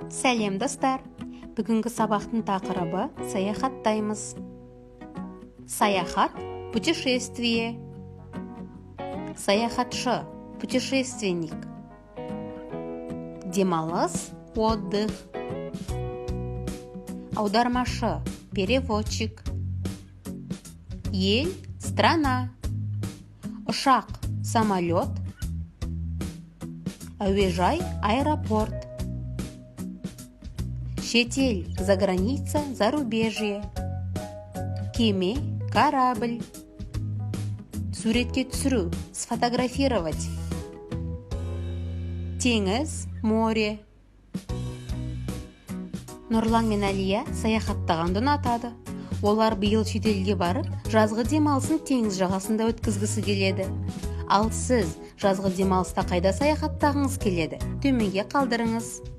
Сәлем достар! Бүгінгі сабақтың тақырыбы саяхаттаймыз. Саяхат – путешествие. Саяхатшы – путешественник. Демалыс – отдых. Аудармашы – переводчик. Ел – страна. Ұшақ – самолет. Әуежай – аэропорт. Шетел, за граница, зарубежье. Кеме, корабль. Суретке түсіру, сфотографировать. Теңіз, море. Нұрлан мен Әлия саяхаттағанды ұнатады. Олар биыл шетелге барып, жазғы демалысын теңіз жағасында өткізгісі келеді. Ал сіз жазғы демалыста қайда саяхаттағыңыз келеді? Төменге қалдырыңыз.